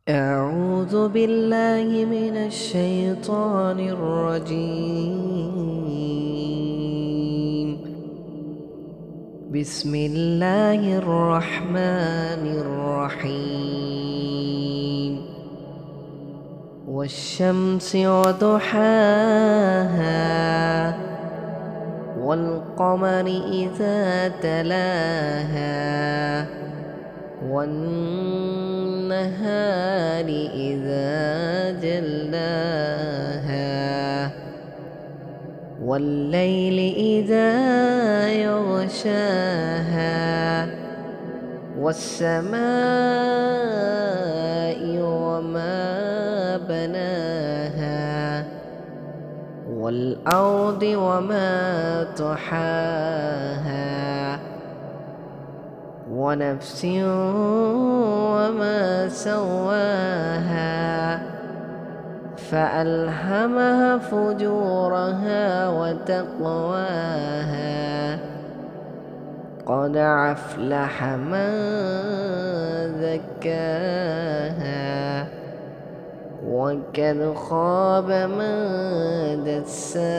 أعوذ بالله من الشيطان الرجيم. بسم الله الرحمن الرحيم. والشمس وضحاها والقمر إذا تلاها والنهار إذا جلاها والليل إذا يغشاها والسماء وما بناها والأرض وما طحاها ونفس وما سواها فألهمها فجورها وتقواها قد أفلح من زكاها وقد خاب من دساها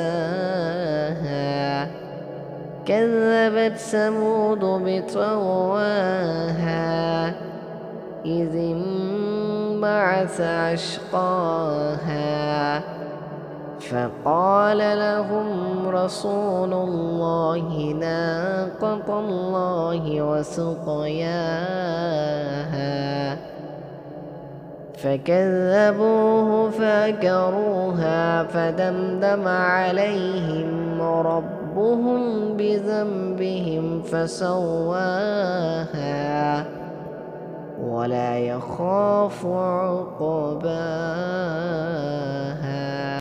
كذبت ثمود بطغواها إذ انبعث أشقاها فقال لهم رسول الله ناقة الله وسقياها فكذبوه فعقروها فدمدم عليهم ربهم بذنبهم فسواها ولا يخاف عقباها.